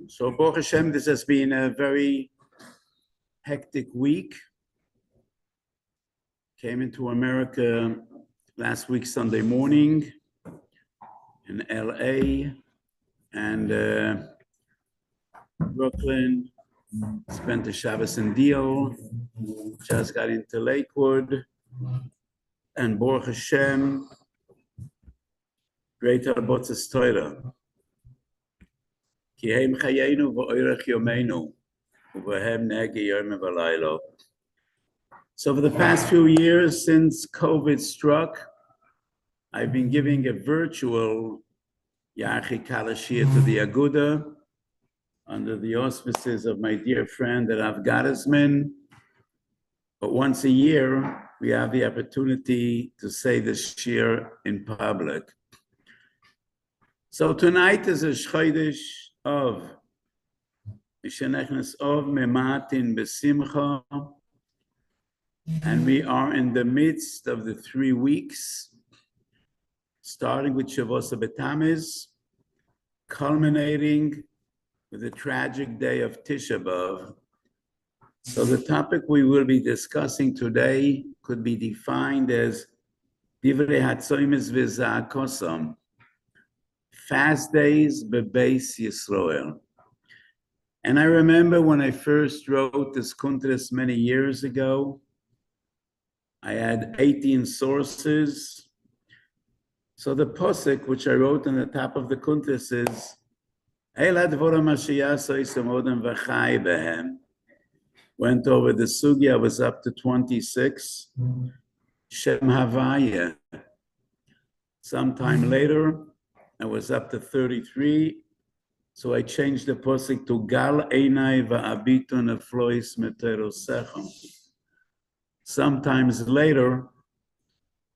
So Baruch Hashem, this has been a very hectic week. Came into America last week, Sunday morning in LA and Brooklyn. Spent the Shabbos in Deal. Just got into Lakewood. And Baruch Hashem, great Rabbotzes Torah. Ki heim chayenu v'oirech yomeinu, u'behem negi yom v'laylo. So for the past few years since COVID struck, I've been giving a virtual Yachi Kalashir to the Aguda under the auspices of my dear friend Harav Gottesman. But once a year, we have the opportunity to say the shir in public. So tonight is a Chodesh of Mishenechnes of Mematin Besimcha, and we are in the midst of the 3 weeks, starting with Shavuos B'Tammuz, culminating with the tragic day of Tisha B'Av. So the topic we will be discussing today could be defined as Divrei Hatzomis V'Za'akosam, fast days bebeis Yisroel. And I remember when I first wrote this kuntres many years ago, I had 18 sources. So the posuk which I wrote on the top of the kuntres is went over the sugya, was up to 26. Shem Havaya. Sometime later, I was up to 33. So I changed the posuk to Gal Einai Va'abitun Eflois Meterosechem. Sometimes later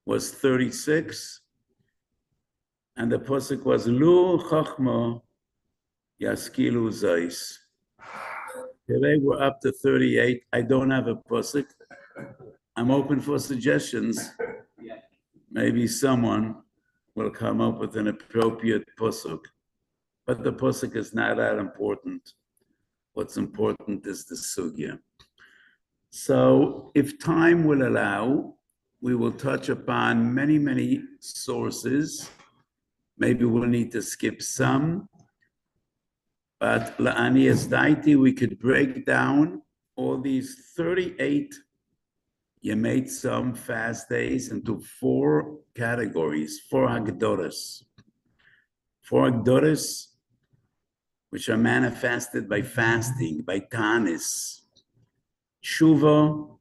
was 36. And the posuk was Lu Chachma Yaskilu Zais. Today we're up to 38. I don't have a posuk. I'm open for suggestions. Maybe someone will come up with an appropriate posuk. But the posuk is not that important. What's important is the sugya. So if time will allow, we will touch upon many, many sources. Maybe we'll need to skip some. But la'ani es daiti, we could break down all these 38 Yemei Tzom fast days into 4 categories, 4 Hagdoros. 4 Hagdoros, which are manifested by fasting, by Tanis, Tshuva,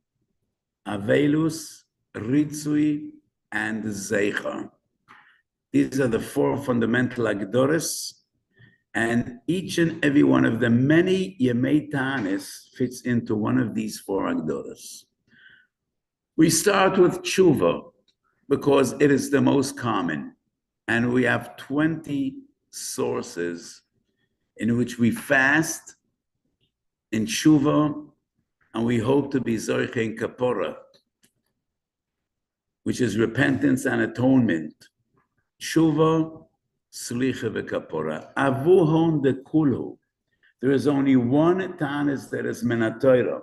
Avelus, Ritzui, and Zeicha. These are the 4 fundamental Hagdoros. And each and every one of them, many Yemei Tanis fits into one of these 4 Hagdoros. We start with Tshuva because it is the most common. And we have 20 sources in which we fast in Tshuva, and we hope to be Zoche in Kapora, which is repentance and atonement. Tshuva, Slicha v'Kapora. Avuhon de Kulu. There is only one Tanis that is Menatoira.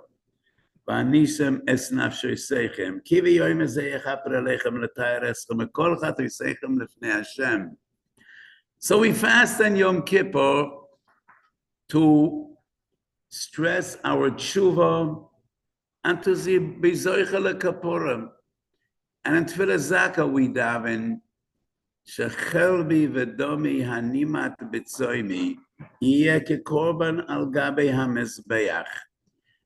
V'anishem es nafshoy seichem. Ki v'yoyim ezeh yechaper aleichem l'tayar eschem. Ekol chatoy seichem lefnei Hashem. So we fast on Yom Kippur to stress our tshuva and to be zoicha lekapora. And in Tefillah Zaka we daven Shechelbi v'domi hanimat b'tzoymi yeh kekorban al gabe hamezbeach.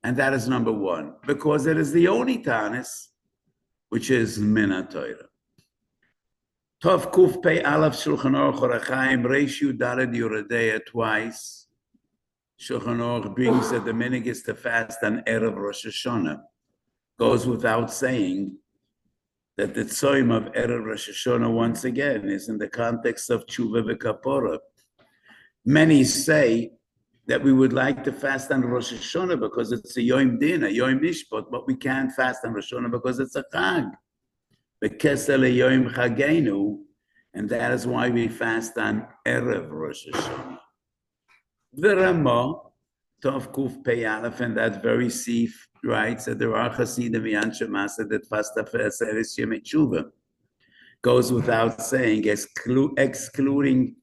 And that is number 1, because it is the only tanis which is min haTorah. Tov Kuf Pei Aleph Shulchan Aruch Orachaim Reish Yud Daled Yoredei twice. Shulchan Aruch brings that the minhag is to fast on Erev Rosh Hashanah. Goes without saying that the tzoyim of Erev Rosh Hashanah, once again, is in the context of Tshuva v'Kapora. Many say that we would like to fast on Rosh Hashanah because it's a Yom Din, a Yom Mishpat, but we can't fast on Rosh Hashanah because it's a Chag. Bekesel Yom Chagenu, and that is why we fast on Erev Rosh Hashanah. The Ramah, Tov Kuf Pei Aleph, and that very Sif writes that there are Hasidim V'Anshe Masa that fast Aferes Yemei Tshuva. Goes without saying, excluding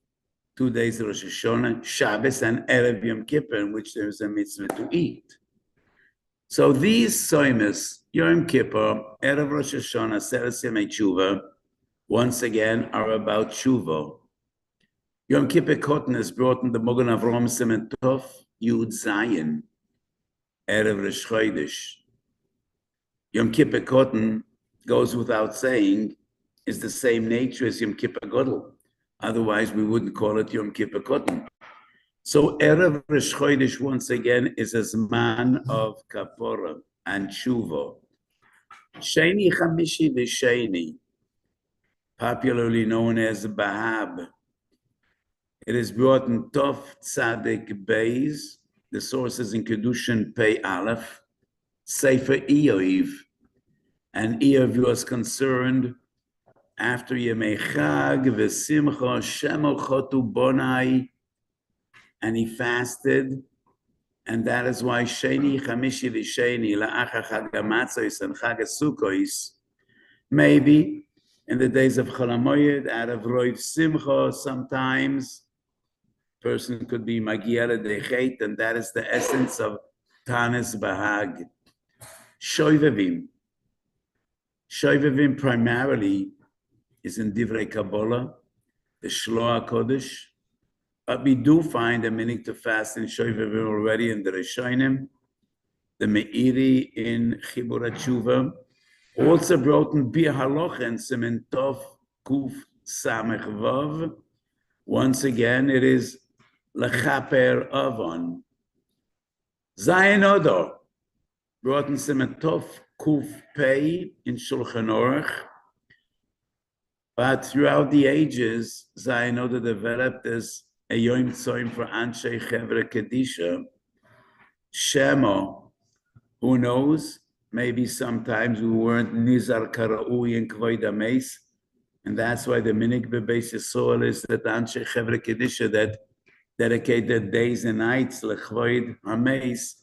2 days of Rosh Hashanah, Shabbos, and Erev Yom Kippur, in which there is a mitzvah to eat. So these Soimus, Yom Kippur, Erev Rosh Hashanah, Seres Yemei Tshuva, once again are about Tshuva. Yom Kippur Kotten is brought in the Mogen Avrom Siman Tov Yud Zayin, Erev Rosh Chodesh. Yom Kippur Kotten goes without saying, is the same nature as Yom Kippur Gadol. Otherwise, we wouldn't call it Yom Kippur Kotten. So Erev Rosh Chodesh, once again, is a Zman of Kapora and Tshuva. Sheni Chamishi V'Sheni, popularly known as Bahab. It is brought in Tov Tzadik Beis, the sources in Kedushin Pei Aleph, Sefer Eoiv, and Eoiv was concerned after Yemei Chag V'Simcha Shemo Chotu Bonai, and he fasted, and that is why Sheni Chamishi V'Sheni La'achar Chag HaMatzos and Chag HaSukkos, maybe in the days of Chol HaMoed, out of Roiv Simcha, sometimes person could be Magiela Dechet, and that is the essence of Tanis Bahag. Shoivavim. Shoivavim primarily is in Divrei Kabbalah, the Shloah Kodesh, but we do find a meaning to fast in Shoivavim already in the Rishonim, the Meiri in Chibur HaTshuva, also brought in Bir Haloch and Siman Tov Kuf Samech Vav. Once again, it is Lechaper Avon. Zayin Odor, brought in Siman Tov Kuf Pei in Shulchan Aruch. But throughout the ages, Zayin Odor developed as a Yom Tzoim for Anshe Chevre Kedisha. Shemo, who knows? Maybe sometimes we weren't Nizar Karaui and Kvoid HaMeis, and that's why the Minik Bebeis Yisrael is that Anshe Chevre Kedisha that dedicated days and nights Lechvoid HaMeis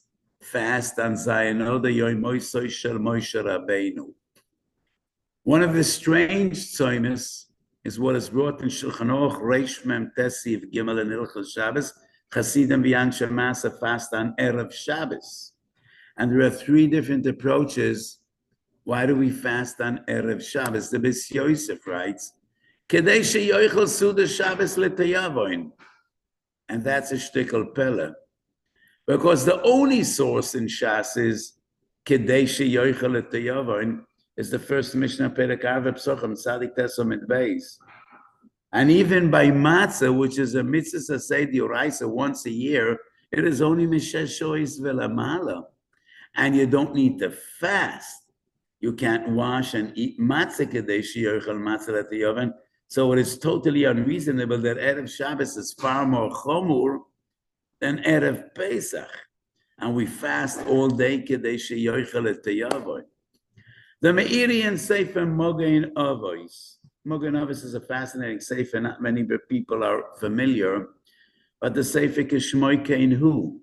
fast on Zayin Odor Yom Moisoi Shel Moshe Rabbeinu. One of the strange tzoimis is what is brought in Shulchan Aruch Reish Mem Tesiv Gimel and Hilchos Shabbos, Chasidim V'Anshe Masa fast on Erev Shabbos. And there are 3 different approaches. Why do we fast on Erev Shabbos? The Beis Yosef writes, Kedei sheyochel Suda Shabbos l'tayavoin. And that's a shtickle pella. Because the only source in Shas is Kedei sheyochel l'tayavoin is the first Mishnah Perek Arve Psochim Tzadik Tesom et Beis. And even by Matzah, which is a mitzvah Sasei D'Oraisa once a year, it is only Mishesh Shois V'Lamala. And you don't need to fast. You can't wash and eat matzah kedei sheyochel matzah l'tayavoin. So it is totally unreasonable that Erev Shabbos is far more chomur than Erev Pesach. And we fast all day kedei sheyochel l'tayavoin. The Meiri and Sefer Mogen Avos. Mogen Avos is a fascinating sefer. Not many people are familiar, but the sefer Kishmoy Kein Hu.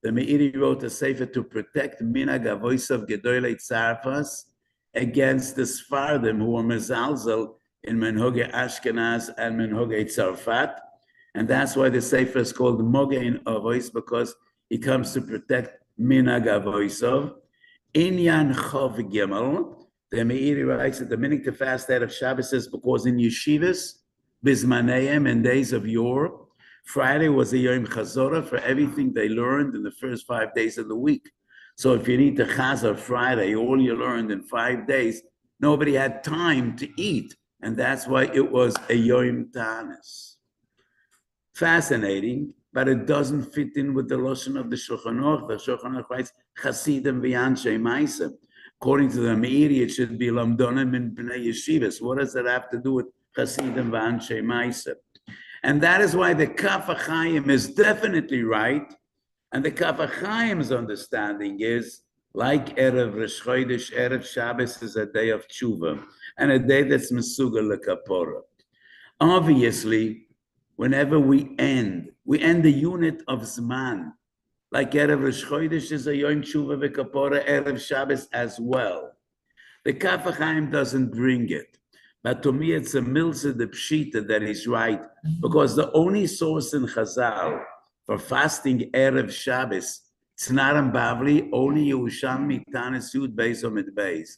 The Meiri wrote a sefer to protect Minhag Avois of Gedolei Tzarfas against the Sfardim who were mezalzel in Menhoge Ashkenaz and Menhoge Tzarfat. And that's why the sefer is called Mogen Avos, because he comes to protect Minhag Avoisov. Inyan Chov Gimel, the Meiri writes that the meaning to fast out of Shabbos is because in yeshivas, Bismaneim, and days of yore, Friday was a Yom Chazorah for everything they learned in the first 5 days of the week. So if you need to Chazor Friday, all you learned in 5 days, nobody had time to eat. And that's why it was a Yom Tanis. Fascinating, but it doesn't fit in with the Lashon of the Shulchan Aruch. The Shulchan Aruch writes, Chasidim V'Anshe Ma'aseh. According to the Meiri, it should be Lamdonim and Bnei Yeshivas. What does that have to do with Chasidim V'Anshe Ma'aseh? And that is why the Kaf HaChaim is definitely right. And the Kaf HaChaim's understanding is, like Erev Rosh Chodesh, Erev Shabbos is a day of tshuva, and a day that's mesugal lekapora. Obviously, whenever we end the unit of Zman. Like Erev Rosh Chodesh is a Yom Tshuva v'Kapora, Erev Shabbos as well. The Kaf HaChaim doesn't bring it. But to me, it's a milsa de pshita that he's right, because the only source in Chazal for fasting Erev Shabbos, it's not in Bavli, only Yerushalmi, Tanis Yud Beis Omid Beis.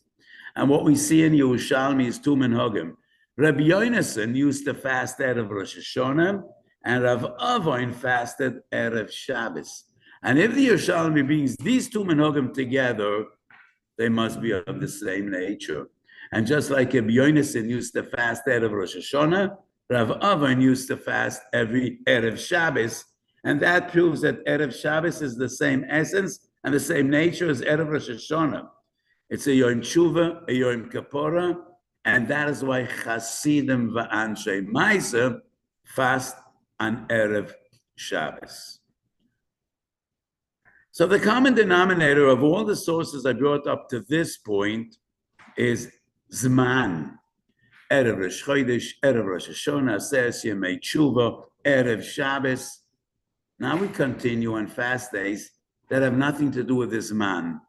And what we see in Yerushalmi is two minhagim. Rabbi Yonason used to fast Erev Rosh Hashanah, and Rav Avoin fasted Erev Shabbos. And if the Yerushalmi brings these two minhagim together, they must be of the same nature. And just like Rabbi Yonason used to fast Erev Rosh Hashanah, Rav Avoin used to fast every Erev Shabbos. And that proves that Erev Shabbos is the same essence and the same nature as Erev Rosh Hashanah. It's a Yom Tshuva, a Yom Kapora, and that is why Chasidim va'anshei Ma'aser fast on Erev Shabbos. So the common denominator of all the sources I brought up to this point is Zman. Erev Rosh Chodesh, Erev Rosh Hashanah, Aseres Yemei Tshuva, Erev Shabbos. Now we continue on fast days that have nothing to do with this Zman.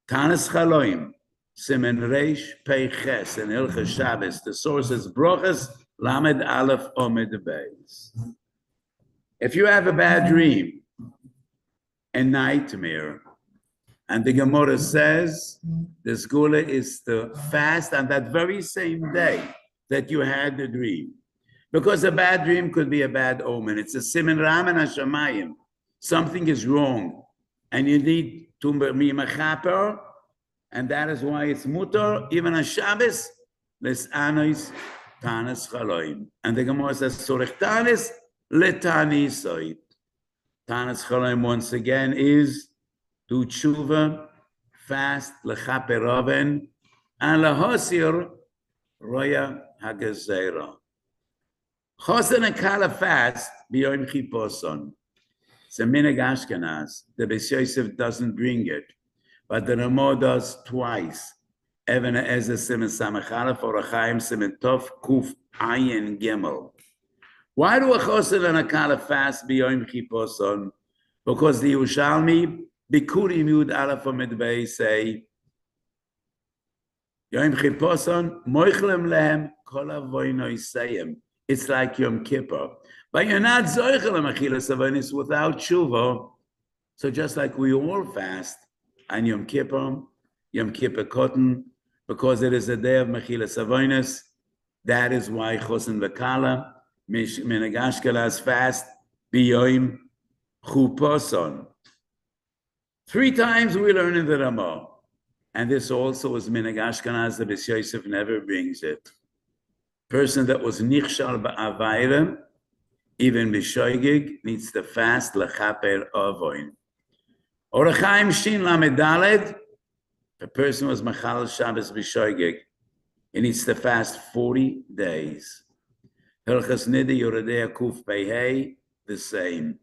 Tanis Chaloim, Simen Reish Pei Ches, and Hilchas Shabbos. The source is Brochas Lamed Aleph Omed Beis. If you have a bad dream, a nightmare, and the Gemara says the Sgula is to fast on that very same day that you had the dream. Because a bad dream could be a bad omen. It's a Simen Raman Hashamayim. Something is wrong, and you need to be mechaper, and that is why it's mutar, even on Shabbos, les anois tanis chaloim. And the Gemara says, sorech tanis letanisoit. Tanis chaloim, once again, is do tshuva, fast, lechaper oven, and lehosir roya hagezera. Chosen and kala fast, b'yom chiposon. It's a minhag Ashkenaz. The Beis Yosef doesn't bring it, but the Ramah does twice. Even Ezer Simen Samech Aleph or Chaim Simen Tov Kuf Ayin Gimel. Why do a Chosen and a Kala fast b'yom chiposon? Because the Yerushalmi Bikurim Yud Aleph Amid Beis say Yom chiposon moichlem lehem kol avoinoi seim. It's like Yom Kippur. But you're not zoichel achilas avonis without tshuva. So just like we all fast on Yom Kippur cotton, because it is a day of mechilas avonis, that is why chosen v'kala, minhag Ashkenaz fast, b'yom chuposon. 3 times we learn in the Ramah. And this also is minhag Ashkenaz, the Beis Yosef never brings it. Person that was nichshal ba'avayra, even b'shoigig, needs to fast lechaper avoin. Or Chaim Shin Lamed Daled, a person was machal Shabbos b'shoigig, he needs to fast 40 days. Hilchas Nidei Yoredei Kuf Pei, the same.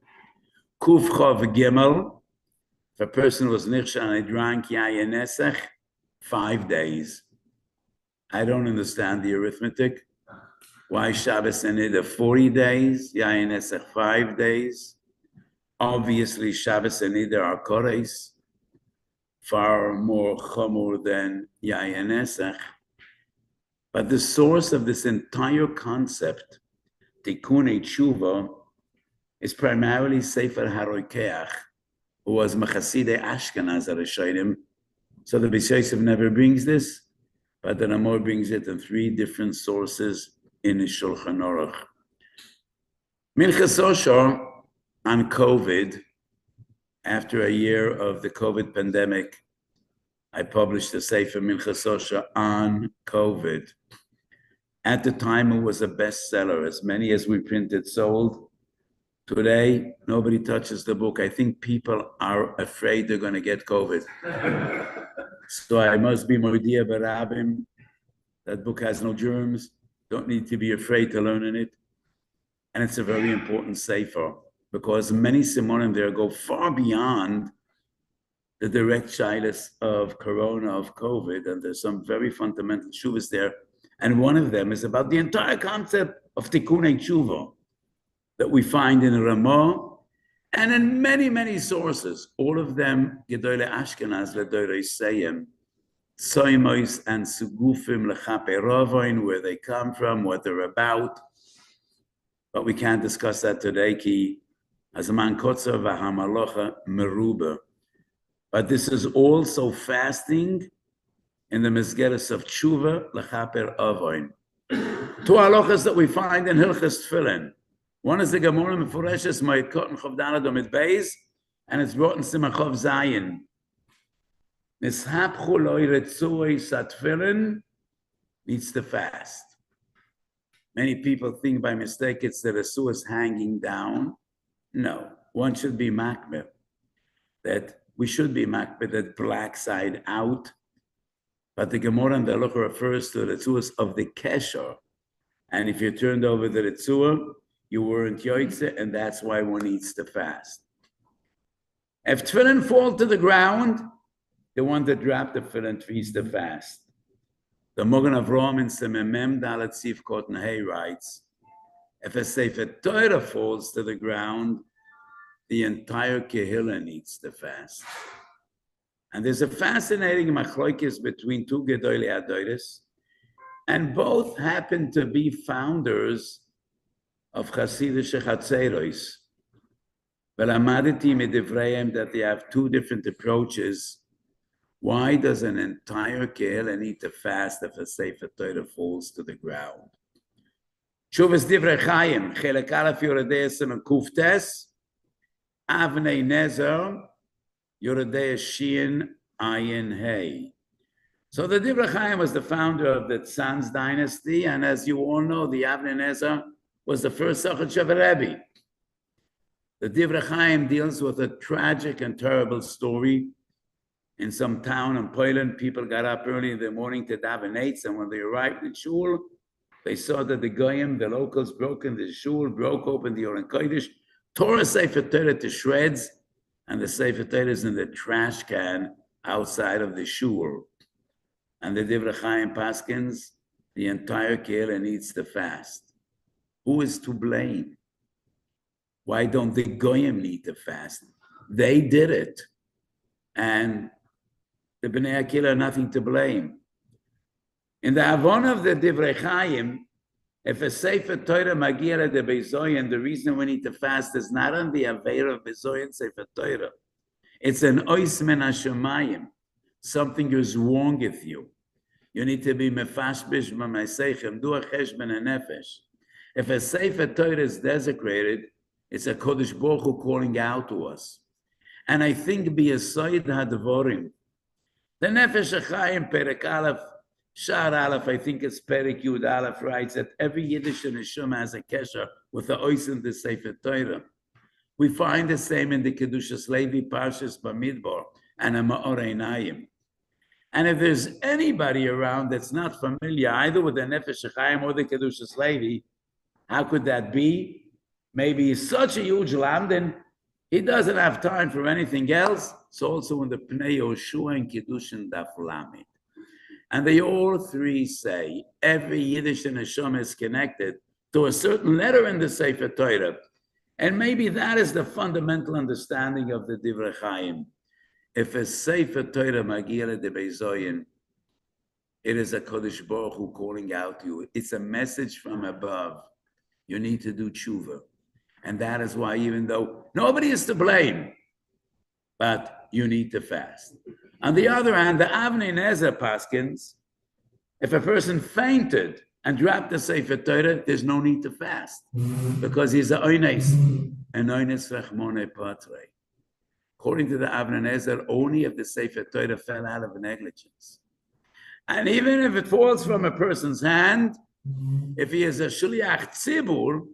Kuf Chov Gimel, if a person was nichshal and he drank yayin nesach, 5 days. I don't understand the arithmetic. Why Shabbos and Niddah 40 days, Yayin Nesach 5 days? Obviously, Shabbos and Niddah are Kores, far more Chomur than Yayin Nesach. But the source of this entire concept, Tikkun Tshuva, is primarily Sefer HaRokeach, who was Machassidei Ashkenaz HaRishonim. So the Beis Yosef never brings this, but the Ramah brings it in 3 different sources in the Shulchan Aruch. Minchas Oshor on COVID, after a year of the COVID pandemic, I published a Sefer Minchas Oshor on COVID. At the time, it was a bestseller. As many as we printed sold. Today, nobody touches the book. I think people are afraid they're going to get COVID. So I must be Moidia Barabim. That book has no germs. Don't need to be afraid to learn in it. And it's a very important sefer because many simonim there go far beyond the direct shilas of corona, of COVID, and there's some very fundamental shuvas there. And one of them is about the entire concept of tikkun tshuva. that we find in Ramah and in many, many sources, all of them, Gedolei Ashkenaz, Ledorei Seyem, Soimois and Sugufim Lechape Ravoin, where they come from, what they're about. But we can't discuss that today, ki Azaman Kotzer V'Hamalocha Meruba. But this is also fasting in the Mezgeres of Tshuva Lechaper Avoin. Two halachas that we find in Hilchas Tefillin. One is the Gemara Mefureshes Moed Kotten Chav Daled Amid Beis, and it's brought in Simachov Zayin. Nishapchu lo yiretzuoi satfillin needs to fast. Many people think by mistake it's the resu is hanging down. No, one should be makbid. That we should be makbid, that black side out. But the Gemara and the Halacha refers to the retzuas of the kesher. And if you turned over the retzua, you weren't yoitze, and that's why one needs to fast. If tefillin fall to the ground, the one that dropped the tefillin needs to fast. The Mogen Avraham in Sememem Dalet Sif Kot Nehei writes, if a Sefer Torah falls to the ground, the entire Kehillah needs to fast. And there's a fascinating machlokes between two Gedolei Adoros, and both happen to be founders of Chassidish Chatzeros. But Amaditi Medivreim that they have two different approaches. Why does an entire Kehillah need to fast if a Sefer Torah falls to the ground? Shuvas Divrei Chaim, Chelek Aleph Yoredei Esem Kuftes, Avnei Nezer, Yoredei Shin Ayin Hey. So the Divrei Chaim was the founder of the Tzan's dynasty, and as you all know, the Avnei Nezer was the first Sochet Rebbe. The Divrei Chaim deals with a tragic and terrible story. In some town in Poland, people got up early in the morning to daven eitz, and when they arrived in shul, they saw that the goyim, the locals, broke in the shul, broke open the Oren Kodesh, tore a Sefer Torah to shreds, and the Sefer Torah is in the trash can outside of the shul. And the Divrei Chaim paskins, the entire Kehillah needs to fast. Who is to blame? Why don't the goyim need to fast? They did it, and the Bnei Akila are nothing to blame. In the Avon of the Divrei Chaim, if a Sefer Torah Magira de Bezoyan, the reason we need to fast is not on the Aveira of Bezoyan Sefer Torah. It's an Ois Men HaShamayim. Something is wrong with you. You need to be Mefashbish Mamaseichem, do a Cheshben HaNefesh. If a Sefer Torah is desecrated, it's a Kodesh Baruch Hu calling out to us. And I think B'Yesod HaDvorim, the Nefesh HaChaim, Perek Aleph, Shar Aleph, I think it's Perek Yud Aleph, writes that every Yiddish Neshama has a kesher with the Ois in the Sefer Torah. We find the same in the Kedushas Levi, Parshas Bamidbar, and a Ma'or Einayim. And if there's anybody around that's not familiar either with the Nefesh HaChaim or the Kedushas Levi, how could that be? Maybe he's such a huge lamdan, he doesn't have time for anything else. It's also in the Pnei Yoshua and Kiddushin Daf Lamed. And they all three say every Yiddish neshama is connected to a certain letter in the Sefer Torah. And maybe that is the fundamental understanding of the Divrei Chaim. If a Sefer Torah Magira de Bezoyin, it is a Kodesh Baruch Hu calling out to you. It's a message from above. You need to do tshuva. And that is why, even though nobody is to blame, but you need to fast. On the other hand, the Avnei Nezer paskins, if a person fainted and dropped the Sefer Torah, there's no need to fast because he's a oines, an oines rachmone patre. According to the Avnei Nezer, only if the Sefer Torah fell out of negligence. And even if it falls from a person's hand, if he is a shliach tzibur,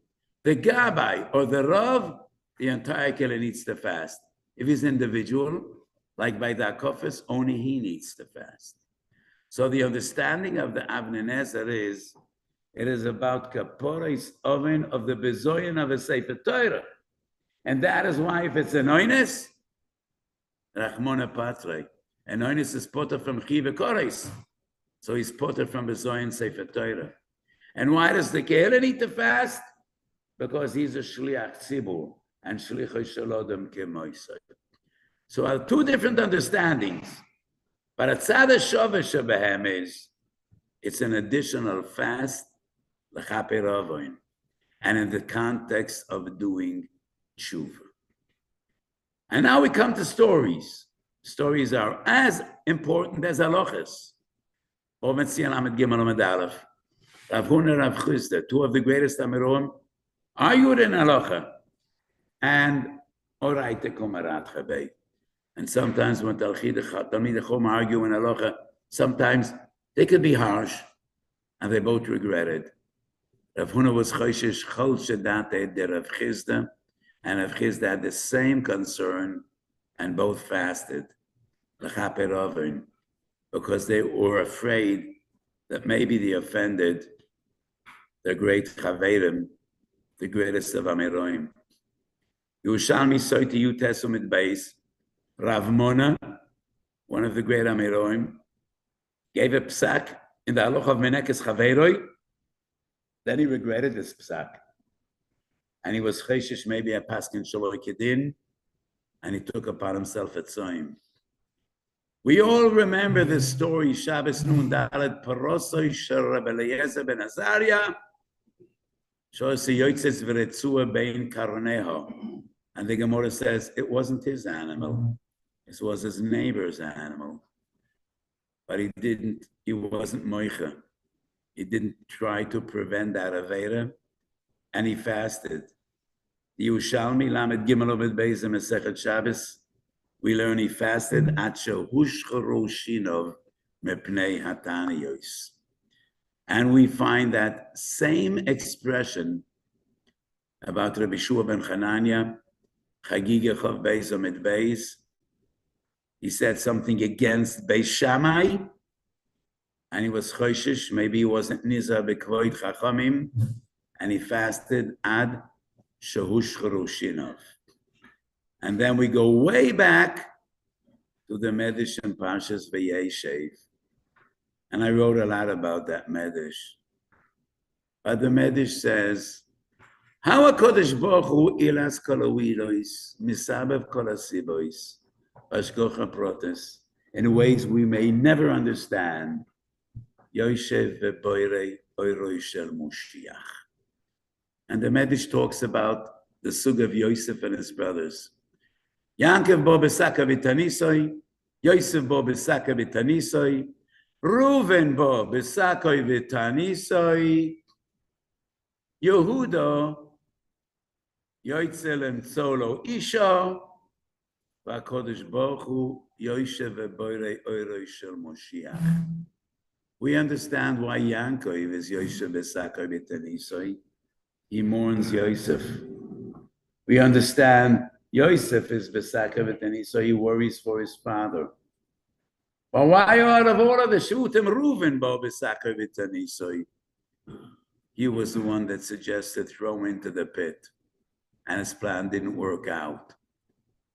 the Gabbai or the Rav, the entire Kehillah needs to fast. If he's individual, like by the Akofis, only he needs to fast. So the understanding of the Avnei Nezer is, it is about Kaporis oven of the Bezoyan of a Sefer Torah. And that is why if it's an oines, Rachmona Patre, an oines is potter from Chive Koris. So he's potter from Bezoyan Sefer Torah. And why does the Kehillah need to fast? because he's a shliach tzibur, and shlichus shel adam kemoisei. So are two different understandings. But a tzad hashovesh shebehem is, it's an additional fast, l'chaper avoin, and in the context of doing tshuva. And now we come to stories. Stories are as important as halachas. Rav Huna, Rav Chisda, two of the greatest Amiroim, argued in halacha, and oraita kumarat chabei. And sometimes when Talmidei Chacham argue in halacha, sometimes they could be harsh, and they both regretted. Rav Huna was choishish chol shedate de Rav Chisda, and Rav Chisda had the same concern, and both fasted, l'chaper oven, because they were afraid that maybe they offended the great Chaverim, the greatest of Amiroim. Yerushalmi Soiti Yutesum et Weiss, Rav Mona, one of the great Amiroim, gave a psak in the halacha of Menekes Chaveroi. Then he regretted this psak. And he was cheshish maybe a paskin shaloi kedin, and he took upon himself a tzoim. We all remember this story, Shabbos Nun Dalet Parosoi Shel Rabbi Eliezer ben Azariah, Shosi Yotzes V'Retzua Bein Karneho. And the Gemara says it wasn't his animal, it was his neighbor's animal. But he wasn't moicha. He didn't try to prevent that avera, and he fasted. The Yerushalmi Lamed Gimel Obed Beis Mesechet Shabbos, we learn he fasted at shehushcharu shinov mepnei hataniyos. And we find that same expression about Rabbi Shua ben Chananya, Chagiga Chav Beis Amid Beis. He said something against Beis Shammai, and he was choishish, maybe he wasn't nizar b'kvoid chachamim, and he fasted ad shehushcharu shinov. And then we go way back to the Medrash and Parshas Vayeshev. And I wrote a lot about that Medrash. But the Medrash says, how HaKadosh Baruch Hu ilas kol hawilos, misabev kol hasibois, hashgocha protes, in ways we may never understand. Yoshev v'boirei oiroi shel Moshiach. And the Medrash talks about the sug of Yosef and his brothers. Yankov bo besaka v'tanisoi, Yosef bo besaka v'tanisoi, Reuven bo besaka v'tanisoi, Yehuda yoytze lemtzo lo isha, v'HaKadosh Baruch Hu yoshev v'boirei oiroi shel Moshiach. We understand why Yankov is Yosef besaka v'tanisoi. He mourns Yosef. We understand Yosef is besaka v'tani, so he worries for his father. But why out of all of the shutim Reuven bo besaka v'tani? So he was the one that suggested throw into the pit, and his plan didn't work out.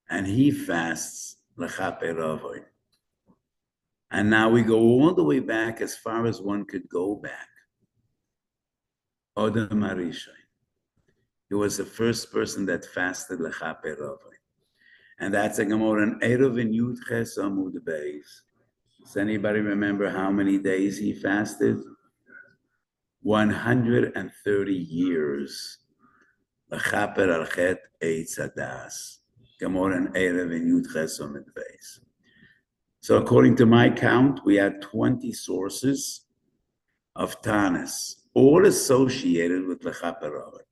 And he fasts l'chaper avoin. And now we go all the way back as far as one could go back. Odom Harishon. He was the first person that fasted l'chaper avoin. And that's a Gemara in Erev in Yud Ches Amud Beis. Does anybody remember how many days he fasted? 130 years. L'chaper al chet eitz hadas. Gemara in Erev in Yud Ches Amud Beis. So according to my count, we had 20 sources of Tanis, all associated with l'chaper avoin.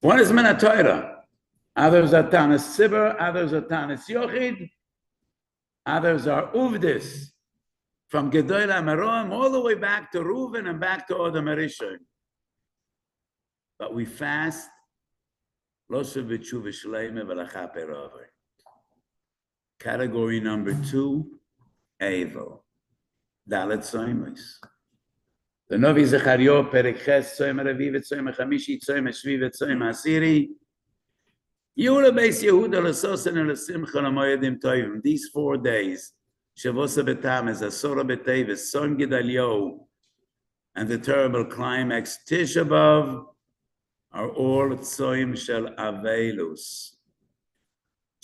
One is Min HaTorah. Others are Tanis Sibur, others are Tanis Yochid, others are Uvdis, from Gedolei Amiroim all the way back to Reuven and back to Odom Harishon. But we fast Loshev B'tshuva Shleima v'Lachaper Avoin. Category number 2, Evel, Dalet Soimos. The Novi Zechariah, Perek Ches, Tzoyim Revi, Tzoyim Chamishi, Tzoyim Shvi, Tzoyim Asiri. Yula Beis Yehuda L'Sosen L'Simcha L'Moedim Toivim. These 4 days, Shavuos B'Tamuz, Asora B'Teves, Son Gedaliah, and the terrible climax, Tisha B'Av, are all tzoim shel avelus.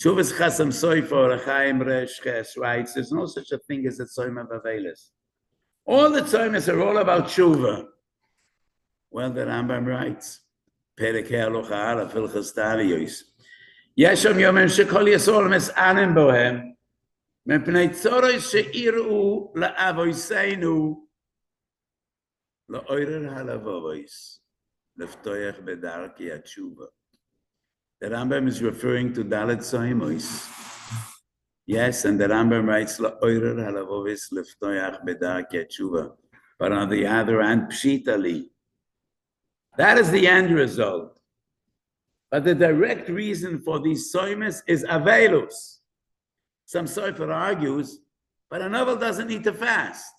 Tshuvas Chasam Sofer, Chaim Resh Ches writes, there's no such a thing as a tzoim of avelus. All the tzoimis are all about tshuva. Well, the Rambam writes, Perek Ha'alocha Aleph Hilchos Taliyos. Yesham Yomim Shekol Yisrael Mes'anim Bohem, Mepnei Tzorois She'iru La'avoseinu, La'oirer Halavavois, Leftoyach Bedarki HaTshuva. The Rambam is referring to Dalet Tzoimois. Yes, and the Rambam writes, La'oirer Halavavois, Leftoyach Bedarki HaTshuva. But on the other hand, Pshitali. That is the end result. But the direct reason for these soimes is avelus. Some sofer argues, but a novel doesn't need to fast.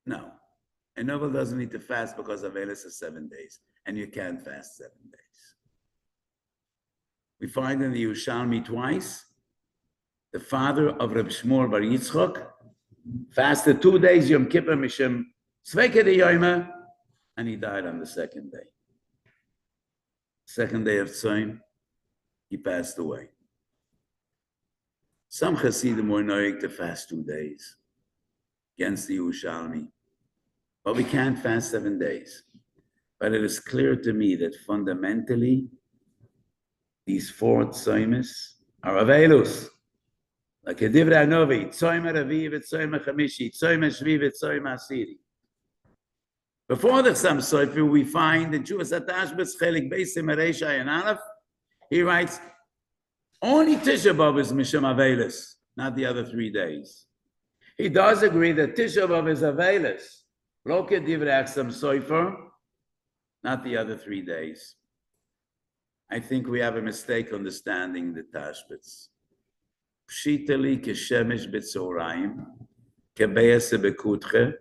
No, a novel doesn't need to fast because avelus is 7 days, and you can't fast 7 days. We find in the Yerushalmi twice, the father of Reb Shmuel Bar Yitzchok fasted 2 days Yom Kippur Mishem Tzveke de Yoyma, and he died on the second day. Second day of Tzom, he passed away. Some Hasidim were noig to fast 2 days against the Yerushalmi, but we can't fast 7 days. But it is clear to me that fundamentally, these 4 Tzomis are avelus. Like a Divrei Anovi, Tzom HaRavi, Tzom HaChamishi, Tzom HaShvi, Tzom HaAsiri. Before the Chassam Sofer, we find in Chuvas Atashbetz Chelik Beis Reisha and Aleph, he writes, only Tisha B'Av is Mishum Avelus, not the other 3 days. He does agree that Tisha B'Av is Avelus, Lo Kedivrei Chassam Sofer, not the other 3 days. I think we have a mistake understanding the Tashbetz. Pshitali Keshemesh B'Tzoraim, Kebeas Bekutche.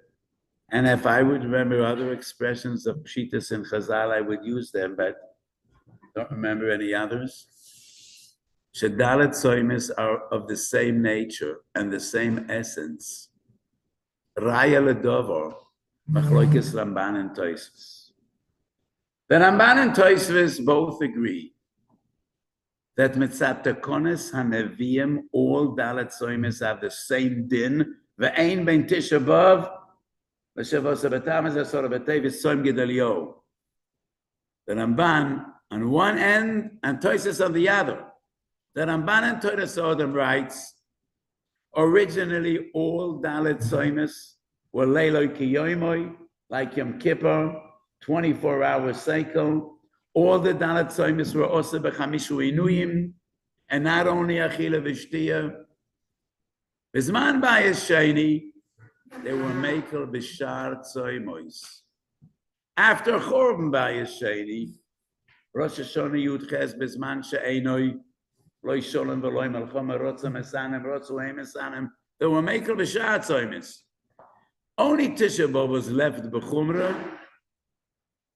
And if I would remember other expressions of Pshitas and Chazal, I would use them, but don't remember any others. Shedalet Tzoimis are of the same nature and the same essence. Raya Ledover, Machloikis Ramban and Tosfos. The Ramban and Tosfos both agree that Mitzat Tekones HaNeviim, all Dalet Tzoimis have the same din, Ve'ein Ben Tisha B'Av, the Ramban on one end and Tosfos on the other. The Ramban and Torah Sodom writes, originally all Dalet Tzomis were Leiloi Kiyoimoi, like Yom Kippur, 24-hour cycle. All the Dalet Tzomis were also B'chamishu Inuyim, and not only Achila V'Shtiya. Bizman Bayis Sheni, they were Mekel B'Shar Tzoimois. After Chorban Bayis Sheni, Rosh Hashanah Yud Ches Bizman She'enoi, Loi Sholem V'Loi Melchoma Rotzam Esanim Rotzuhem Esanim, they were Mekel B'Shar Tzoimois. Only Tisha B'Av was left B'Chumra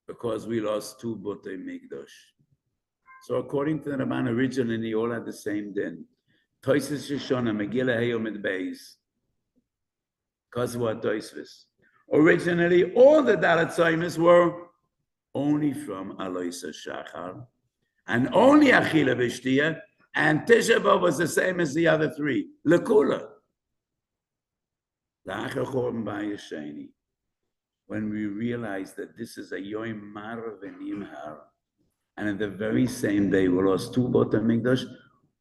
because we lost 2 Botei Mikdash. So according to the Ramban, originally they all had the same din. Tosfos Shoshana, Megillah Hayom Beis. Because of what Tosfos. Originally, all the Dalet Tzomis were only from Aloisa Shachar, and only Achila V'Shtiya, and Tisha B'Av was the same as the other 3. Lekula. When we realized that this is a Yom Marav V'Nimhar, and in the very same day we lost 2 Botei Mikdash,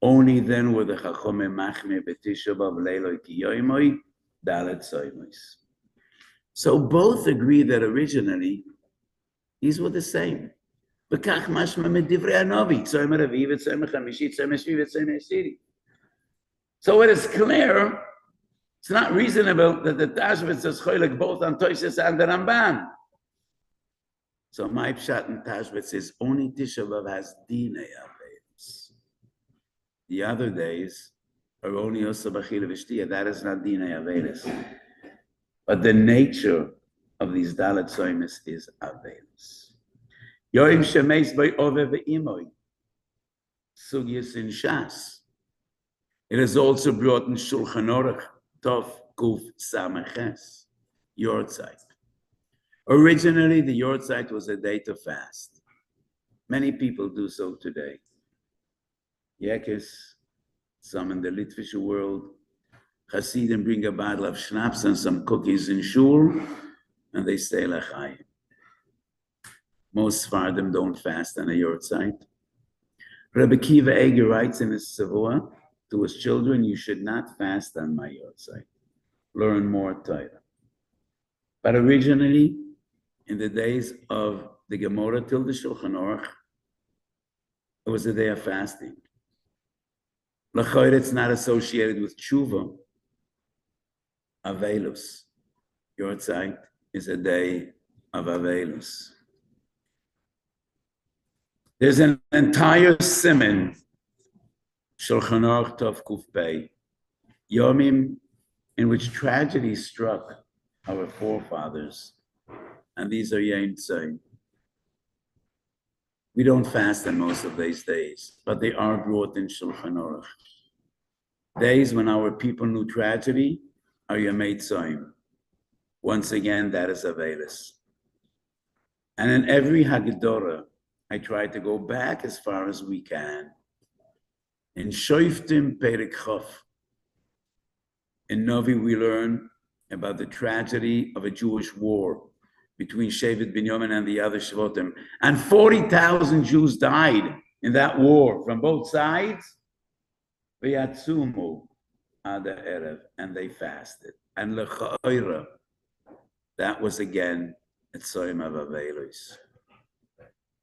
only then were the Chachomei Machmir B'Tisha B'Av Leiloi Kiyoimoi, Dalet Tzomis. So both agree that originally these were the same. B'kach mashma medivrei Hanovi, Tzom HaRavi, Tzom HaChamishi, Tzom HaShvi, Tzom HaAsiri. So it is clear, it's not reasonable that the Tashbetz says choylek both on Tosfos and the Ramban. So my pshat in Tashbetz says only Tisha B'Av has dinei avelus. The other days are only also b'chila v'shtiya. That is not dinei avelus. But the nature of these Dalet Tzomis is avelus. Yoim shemeis by ove ve'imoy. Sugyas in Shas. It is also brought in Shulchan Aruch, Tov Kuf Sameches, Yortzeit. Originally, the Yortzeit was a day to fast. Many people do so today. Yekes, some in the Litvish world, Hasidim bring a bottle of schnapps and some cookies in shul, and they stay l'chaim. Most Sfardim don't fast on a yortzeit. Rabbi Kiva Eger writes in his Savua to his children, you should not fast on my yortzeit. Learn more Torah. But originally, in the days of the Gemara till the Shulchan Aruch, it was a day of fasting. L'chayr, it's not associated with tshuva. Avelus. Yortzeit is a day of Avelus. There's an entire siman, Shulchan Aruch Tov Kuf Pei, Yomim, in which tragedy struck our forefathers, and these are Yom Tzai. We don't fast on most of these days, but they are brought in Shulchan Aruch. Days when our people knew tragedy are Yomei Tzai. Once again, that is Avelus. And in every Haggadah, I try to go back as far as we can. In Shoftim Perek Chof, in Novi, we learn about the tragedy of a Jewish war between Shevet Binyamin and the other Shvotim. And 40,000 Jews died in that war from both sides. V'yatzumu ada erev, and they fasted. And l'cha'ira, that was again a tzom of Avelus.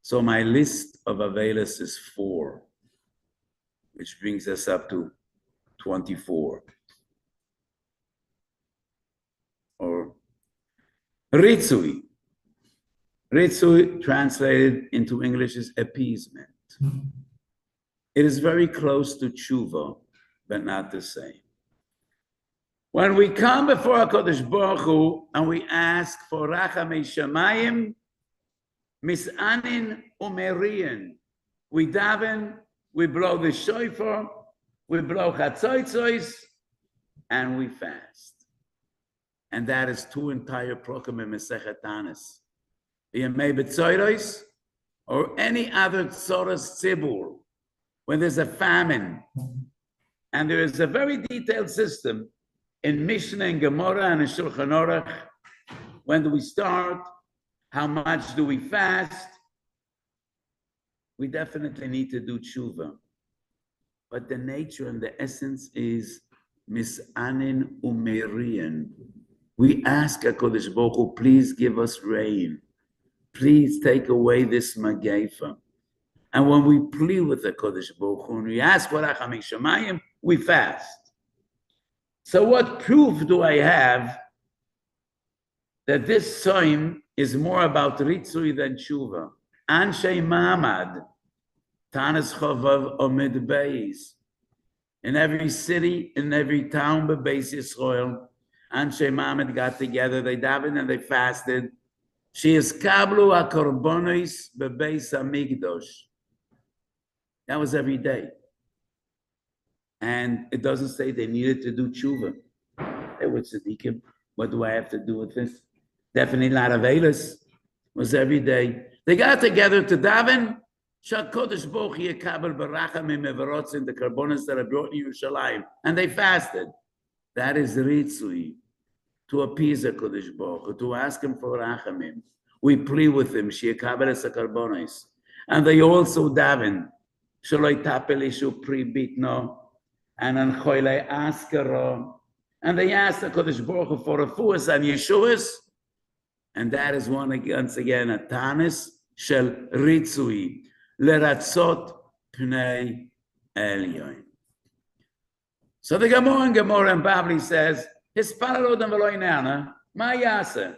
So my list of Avelus is 4, which brings us up to 24. Or Ritzui. Ritzui translated into English is appeasement. It is very close to tshuva, but not the same. When we come before HaKadosh Baruch Hu and we ask for Rachamei Shamayim, Misanin Umerian, we daven, we blow the shofar, we blow chatzotzos, and we fast. And that is 2 entire prokim in Masechet Tanis. Yemei B'tzoros, or any other tzoros tzibur, when there's a famine, and there is a very detailed system in Mishnah and Gemara and in Shulchan Aruch. When do we start? How much do we fast? We definitely need to do tshuva. But the nature and the essence is misanin umerian. We ask HaKadosh Baruch Hu, please give us rain. Please take away this mageifa. And when we plead with HaKadosh Baruch Hu, and we ask for Rachamei Shamayim, we fast. So what proof do I have that this tzom is more about ritzui than tshuva? Anshe Ma'amad, Tanis Chovav Omid Beis. In every city, in every town, Beis Yisrael, Anshe Ma'amad got together, they davened and they fasted. She'eskablu HaKorbonos Bebeis HaMikdosh. That was every day. And it doesn't say they needed to do tshuva. They were tzaddikim. What do I have to do with this? Definitely not Avelus. It was every day. They got together to daven. Shakodesh Boch Yekabel Barachamim Mevarotzin, the carbonas that are brought in Yerushalayim. And they fasted. That is ritzui, to appease HaKadosh Baruch Hu, to ask him for rachamim. We plead with him, Sheyekabel es hakarbonos. And they also daven, Shaloi tapel ishu pri bitno, and an choyle askara. And they asked HaKadosh Baruch Hu for refuas and yeshuas. And that is once again a tanis shel ritzui, leratzot pnei elyon. So the Gemara and Bavli says, Hispalal odem v'lo inana, ma yaseh?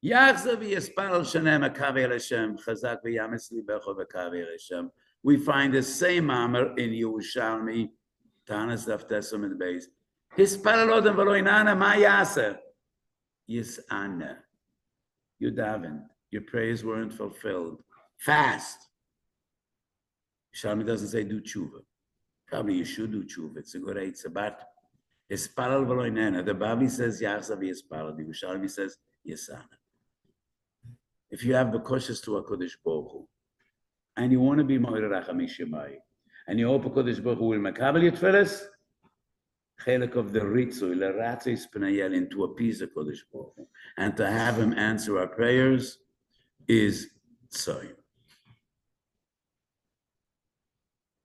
Yachzav yispalal shenem hakaver Hashem, chazak v'yames libecho v'kaver Hashem. We find the same Amar in Yerushalmi, Tanas Daf Tesum and Beis. Hispalal odem v'lo inana, ma yaseh? Yis'ana. You davened. Your prayers weren't fulfilled. Fast. Yerushalmi doesn't say do tshuva. Probably you should do tshuva. It's a good eitzah, but Hispalal v'lo inana. The Bavli says Yachzav yispalal. The Yerushalmi says Yis'ana. If you have the cautious to HaKadosh Baruch Hu, and you want to be Moira Rachamishimai, and you hope HaKadosh Baruch Hu will makabel your tefillas, chelik of the ritzui, l'ratzis p'nayel, to appease the HaKadosh Baruch Hu, and to have him answer our prayers is tzoyim.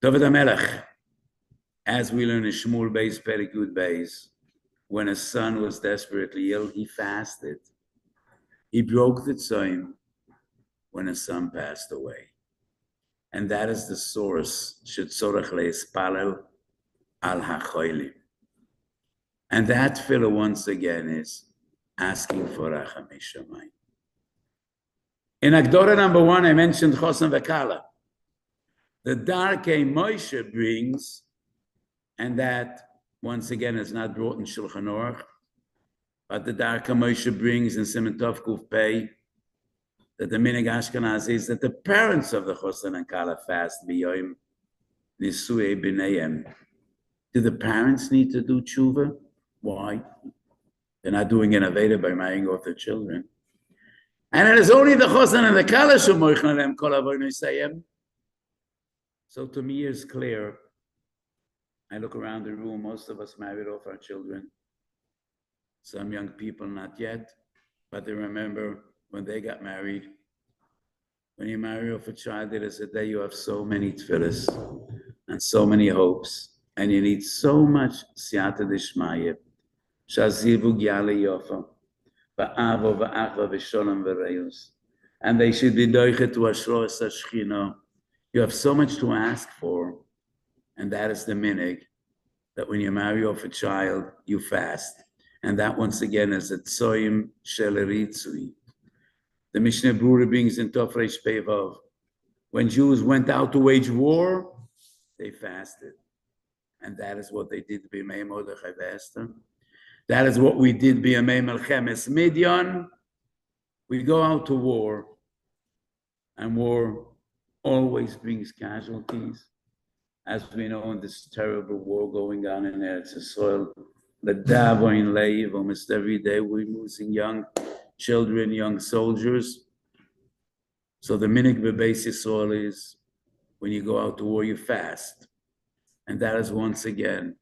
David HaMelech, as we learn in Shmuel Beis Perek Yud Beis, when his son was desperately ill, he fasted. He broke the tzoyim when his son passed away. And that is the source, shetzorach leispalel al hacholim. And that tefillah, once again, is asking for rachamei shamayim. In Agdora number 1, I mentioned Chosan Vekala. The Darkei Moshe brings, and that, once again, is not brought in Shulchan Aruch, but the Darkei Moshe brings in Siman Tov Kuf Pei, that the Minig Ashkenaz is that the parents of the Chosan and Kala fast b'yoyim nisui b'neihem. Do the parents need to do tshuva? Why? They're not doing an aveda by marrying off their children. And it is only the Chosan and the Kala who moichna them kol avodah nisayim. So to me it's clear. I look around the room, most of us married off our children. Some young people not yet, but they remember when they got married. When you marry off a child, it is a day you have so many tefillas and so many hopes, and you need so much siyata d'shmaya, shazivu gyale yofa, ba'avo va'achva v'sholem v'reus, and they should be doichet to ashros hashchina. You have so much to ask for, and that is the minig, that when you marry off a child, you fast. And that, once again, is a tzoyim shel ritzui. The Mishnah Brura brings in Tov Reish Pei Vav. When Jews went out to wage war, they fasted. And that is what they did b'yamei Mordechai v'Esther. That is what we did b'yamei Melchemes Midian. We go out to war, and war always brings casualties. As we know, in this terrible war going on in Eretz Yisrael, l'davoin leiv, almost every day we're losing young children, young soldiers. So the minig b'beis Yisrael is, when you go out to war, you fast. And that is, once again,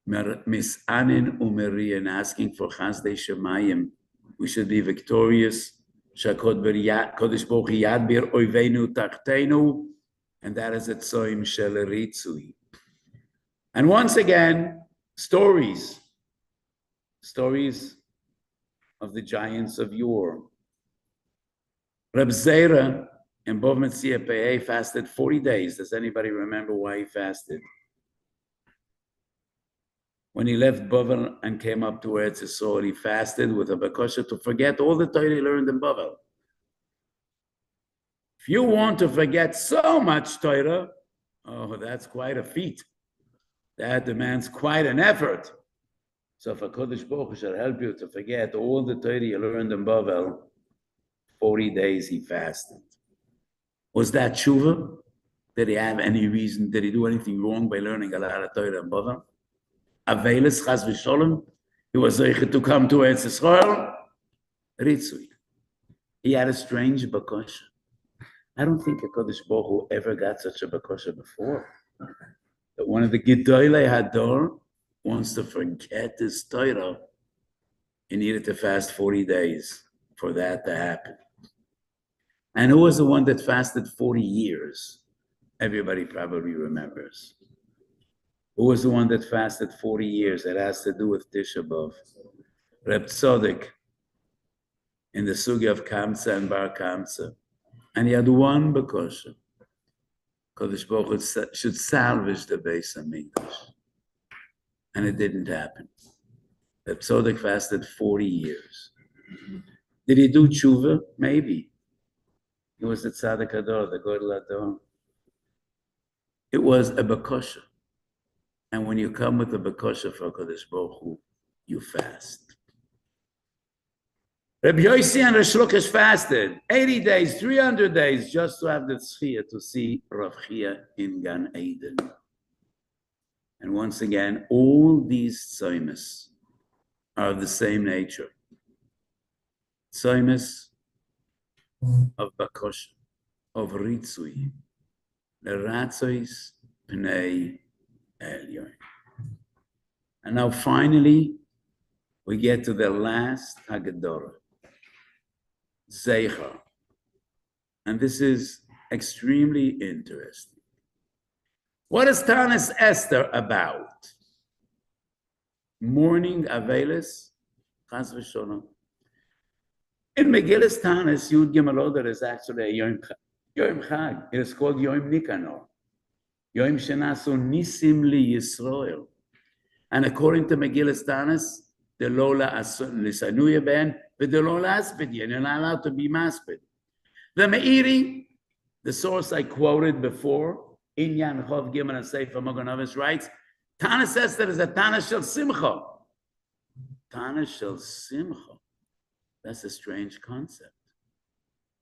misanin umerian, asking for chazdei shemayim. We should be victorious. Kodesh Baruch Hu yad bir oivenu tachtenu. And that is a tzoyim shel ritzui. And once again, stories of the giants of yore. Reb Zera in Bov Metzia Pei fasted 40 days. Does anybody remember why he fasted? When he left Bavel and came up to Eretz Yisrael, he fasted with a bakosha to forget all the Torah he learned in Bavel. If you want to forget so much Torah, oh, that's quite a feat. That demands quite an effort. So if HaKadosh Baruch Hu shall help you to forget all the Torah you learned in Bavel, 40 days he fasted. Was that tshuva? Did he have any reason? Did he do anything wrong by learning a lot of Torah in Bavel? Avelis chas v'sholem? He was zeicher to come to Eretz Yisrael? Ritzui. He had a strange bakosha. I don't think HaKadosh Baruch Hu ever got such a bakosha before. That one of the Gedolei Hador wants to forget his Torah. He needed to fast 40 days for that to happen. And who was the one that fasted 40 years? Everybody probably remembers. Who was the one that fasted 40 years? It has to do with Tisha B'Av. Reb Tzodek in the Sugi of Kamsa and Bar Kamsa. And he had one bakosha. Kodesh Baruch Hu should salvage the Beis HaMikdash. And it didn't happen. Reb Tzodek fasted 40 years. Did he do tshuva? Maybe. He was the Tzaddik Ador, the Godel Ador. It was a bakosha. And when you come with a bakosha for Kodesh Baruch Hu, you fast. Rabbi Yossi and Rish Lakish fasted 80 days, 300 days, just to have the tzchiyah to see Rav Chia in Gan Eden. And once again, all these tzaimis are of the same nature. Tzaimis of bakosha. of ritzui, leratzois pnei elyon. And now finally, we get to the last Haggadah, Zeicher. And this is extremely interesting. What is Tanis Esther about? Mourning Avelis, Chas v'Sholom. In Megillas Tanis, Yud Gimel Oder is actually a Yom Chag. It is called Yom Nikanor. Yom Shenasu Nisim Li Yisrael. And according to Megillas Tanis, the Lola Lisanuya Ben, but the Lola Aspid, you're not allowed to be Maspid. The Meiri, the source I quoted before, Inyan Chov Gimel and Sefer Magen Avos writes, Tanis says that is a Tanis Shel Simcha. Tanis Shel Simcha. That's a strange concept.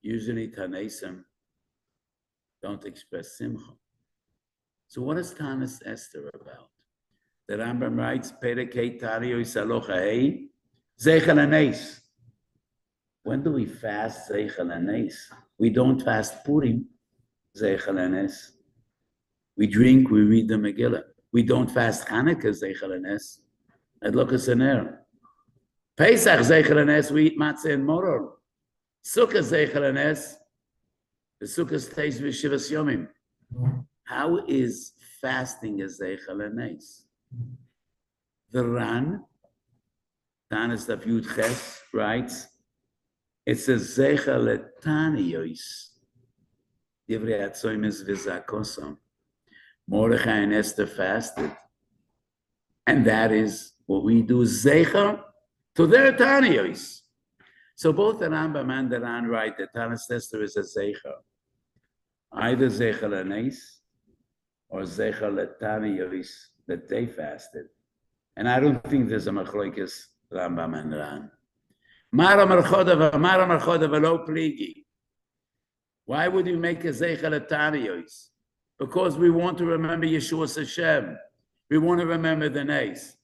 Usually Tanesim don't express Simcha. So what is Tanis Esther about? The Rambam writes, Perekei Tario Isalocha Hei, Zeichel Hanes. When do we fast Zeichel Hanes? We don't fast Purim, Zeichel Hanes. We drink, we read the Megillah. We don't fast Hanukkah, Zeichel Hanes. Adlokas Haner. Pesach, Zeichel Hanes, we eat matzah and moror. Sukkah, Zeichel Hanes. The Sukkah stays with Shivas Yomim. How is fasting a Zeichel Hanes? The Ran, Tanis Daf Yud Ches, writes, it's a Zeichel Taniyos. Divrei Atzoymes v'Zakosom. Mordechai and Esther fasted. And that is what we do, Zeichel to their Taniyos. So both the Rambam and the Ran write that Tanis Esther is a Zeichel. Either Zeichel Hanes or Zeichel Taniyos that they fasted. And I don't think there's a machloikis Rambam and Ran. Mara marchoda v'lo pligi. Why would you make a Zeichel Taniyos? Because we want to remember Yeshua Hashem. We want to remember the Nes.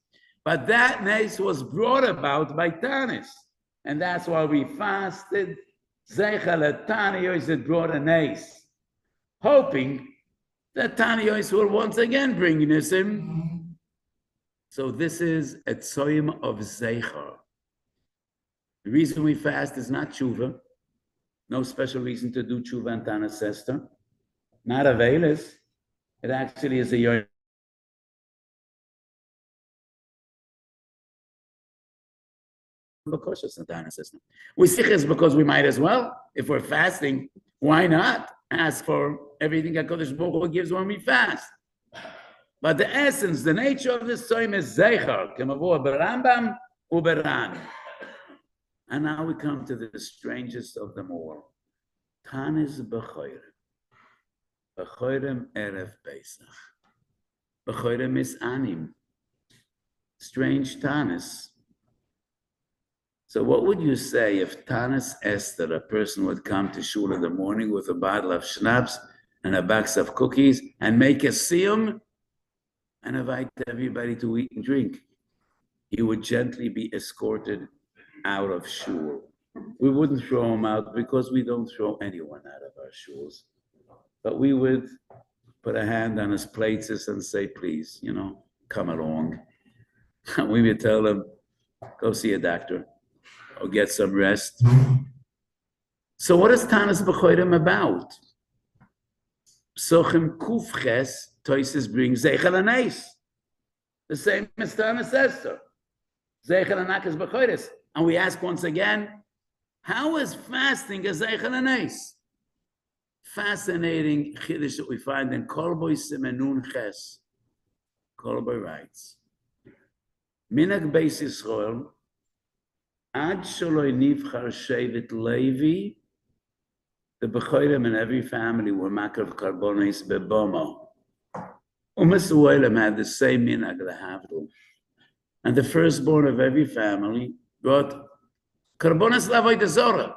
But that Nes was brought about by Tanis. And that's why we fasted. Zeichel Taniyos that brought a Nes. Hoping that Taniyos will once again bring Nisim. So this is a tzoyim of Zeicher. The reason we fast is not tshuva. No special reason to do tshuva and Tanis Esther. Not Avelis. It actually is a Yom. We siches because we might as well. If we're fasting, why not ask for everything HaKadosh Baruch Hu gives when we fast? But the essence, the nature of this time is Zeicher, Kemavua Berambam Uberan. And now we come to the strangest of them all. Tanis B'choyrem. B'choyrem Erev Pesach. B'choyrem is Anim. Strange Tanis. So what would you say if Tanis Esther, a person would come to shul in the morning with a bottle of schnapps and a box of cookies and make a siyum and invite everybody to eat and drink? He would gently be escorted out of shul. We wouldn't throw him out because we don't throw anyone out of our shuls. But we would put a hand on his plates and say, please, come along. We would tell him, go see a doctor or get some rest. So what is Tanis B'choyrem about? Sochem Kufches, Toises brings Zeichel Hanes. The same as Tanis Esther. Zeichel Hanakas B'choyres. And we ask once again, how is fasting a Zeichel Hanes? Fascinating chiddush that we find in Kolboy Simenun Ches. Kolboy writes, Minag Beis Yisrael, Ad Shaloi Nivchar Shevet Levi, the B'choyrem in every family were Makar Karbonis Bebomo. U'Mesuelem had the same minhag lehavdil, and the firstborn of every family brought karbonas lavodah zorah.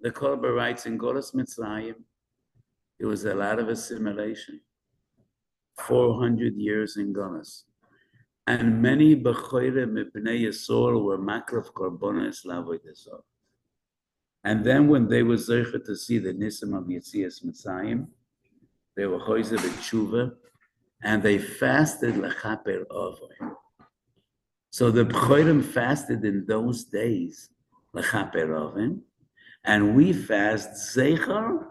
The Kolber writes in Golas Mitzrayim, there was a lot of assimilation, 400 years in Golas, and many b'choyrem mipnei Yisrael were makrav karbonas lavodah zorah. And then when they were zeicha to see the nisim of Yetzias Mitzrayim, they were choizer b'tshuva, and they fasted lechaper avon. So the B'chorim fasted in those days lechaper avon, and we fast zeicha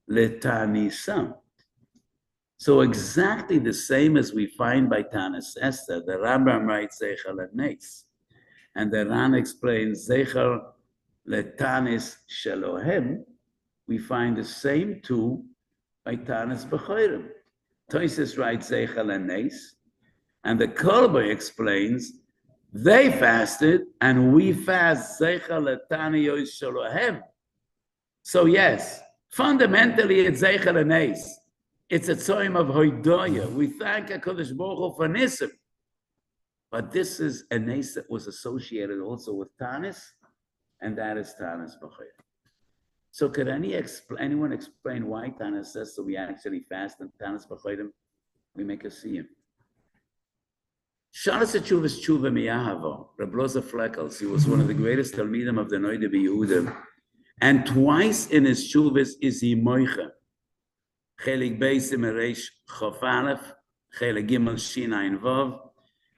letanisam. So exactly the same as we find by Tanis Esther, the Rambam writes zeicha lenes, and the Ran explains zeicha letanis shelohem. We find the same two by Tanis B'chorim. Tosis writes zeicha lenes, and the Kolbe explains they fasted and we fast zeicha letaniyos shelohem. So yes, fundamentally it's zeicha lenes. It's a tzayim of hoidoya. We thank HaKadosh Baruch Hu for nisim. But this is a nes that was associated also with Tanis, and that is Tanis B'chorim. So could anyone explain why Tanis says so we actually fast and Tanis B'chorim we make a siyum? Shalas Tshuvas Tshuva Miyahavo, Reb Loza Fleckels, he was one of the greatest Talmidim of the Noida B'Yehuda, and twice in his Tshuvas is he moicha. Chelik Beis Reish Chof Aleph, Chelik Gimel Shin Ayin Vav,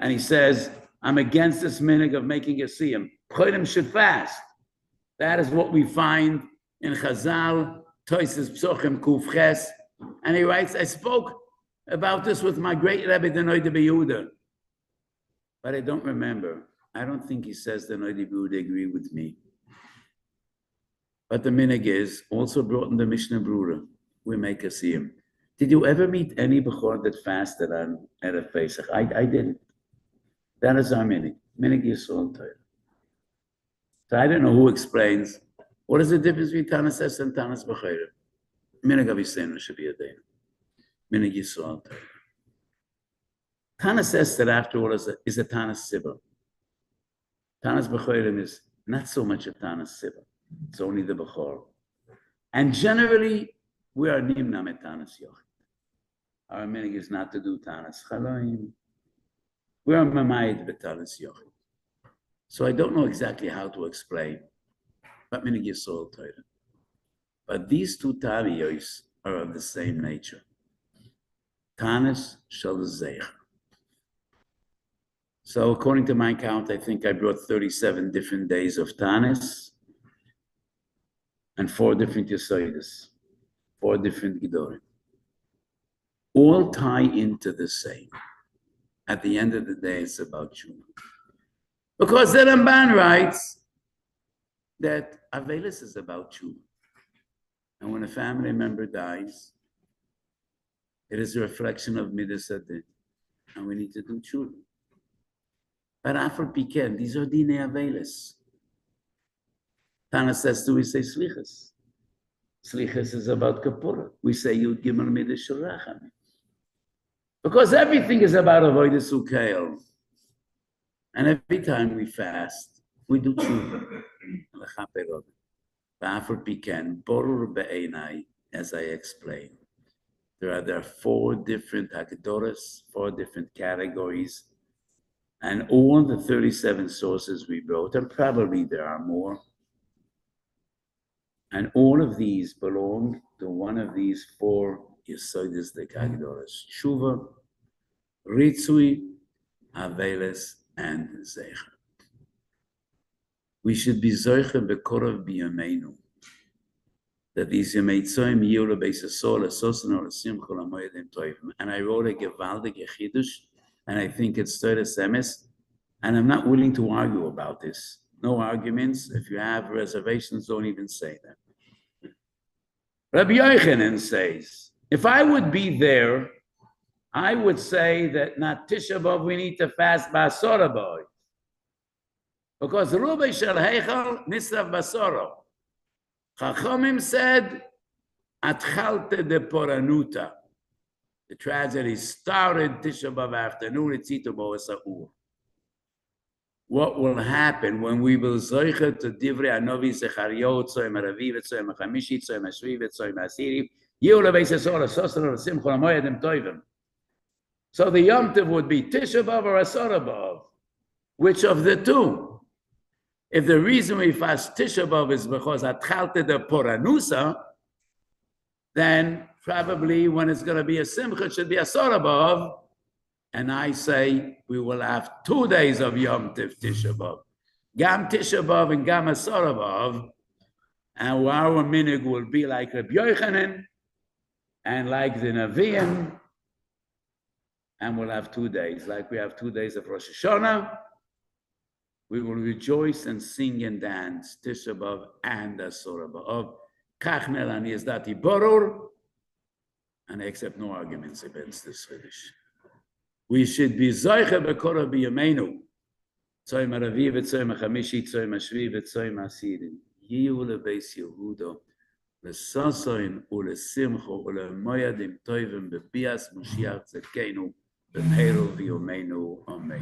and he says, I'm against this minhag of making a siyum. B'chorim should fast. That is what we find in Chazal, Toises Psochim Kuf Ches, and he writes, I spoke about this with my great Rebbe, the Noida B'Yehuda, but I don't remember. I don't think he says the Noida B'Yehuda agree with me. But the minhag is also brought in the Mishnah Brura. We make a siyum. Did you ever meet any Bechor that fasted on Erev Pesach? I didn't. That is our minhag. Minhag Yisrael Torah. So I don't know who explains what is the difference between Tanis Es and Tanis B'chorim. Minhag Aviseinu should be a day. Minhag Yisrael Torah. Tanis Es, that after all is a Tanis Sibah. Tanis B'chorim is not so much a Tanis Sibah. It's only the Bechor. And generally, we are nimna met Tanis Yochid. Our minhag is not to do Tanis Chaloim. We are mamayid b'Tanis Yochid. So I don't know exactly how to explain, but minhag Yisrael Torah. But these two Taniyos are of the same nature. Tanis shel Zeich. So according to my count, I think I brought 37 different days of Tanis and 4 different Yesodis. 4 different Gedorim. All tie into the same. At the end of the day, it's about Tshuva. Because the Ramban writes that Avelis is about Tshuva. And when a family member dies, it is a reflection of Midas Adin. And we need to do Tshuva. But after Piken, these are Dinei Avelis. Tana says, do we say Slichas? Slichas is about Kapura. We say Yud Gimel Midas Shel Rachamim. Because everything is about Avodas Ukeil. And every time we fast, we do Tshuva. Ba'afar Piken, Borur Be'enai, as I explained. There are 4 different Hagdoros, 4 different categories, and all the 37 sources we wrote, and probably there are more, and all of these belong to one of these 4 Yesodis the Hagdoros: Tshuva, Ritzui, Avelis, and Zeicha. We should be Zeicha Bekorav B'Yameinu, that these Yemei Tzoyim Yiyul Beis Yisrael Asosan Or Simcha L'Moedim Tovim. And I wrote a Gevaldig Chidush, and I think it's Torah Semes, and I'm not willing to argue about this. No arguments. If you have reservations, don't even say that. Rabbi Yochanan says, if I would be there, I would say that not Tisha B'Av we need to fast B'Asora B'Av. Because Rubai Shel Heichal Nisrav B'Asora. Chachamim said, Atchalte de Poranuta. The tragedy started Tisha B'Av afternoon, it's Ito Bo'asa'ur. What will happen when we will zoicha to Divrei Anovi Zechariah, Tzoyim Aravi, Tzoyim Chamishi, Tzoyim Ashvi, Tzoyim Asiri, Yehu Lebeis Yisrael, Sosan Simcha L'Moedim Tovim. So the Yom Tov would be Tisha B'Av or Asara B'Av. Which of the two? If the reason we fast Tisha B'Av is because atchalte the poranusa, then probably when it's going to be a simcha, it should be a Asara B'Av. And I say we will have 2 days of Yom Tiv Tisha B'Av. Gam Tisha B'Av and Gam Asara B'Av. And our minig will be like Rabbi Yochanan and like the Nevi'im. And we'll have 2 days. Like we have 2 days of Rosh Hashanah. We will rejoice and sing and dance Tisha B'Av and Asara B'Av. Kachnel ani izdati boror. And I accept no arguments against this Chiddush. We should be Zoiche B'Korah B'Yameinu. Tzoyim HaRavi v'Tzoyim HaChamishi, Tzoyim HaShvi v'Tzoyim HaSidim. Yiyu lebeis Yehuda, lesasoin ulesimcho ulemoyadim toivim bepias Mashiach Tzedkeinu, b'meiru v'yomeinu. Amen.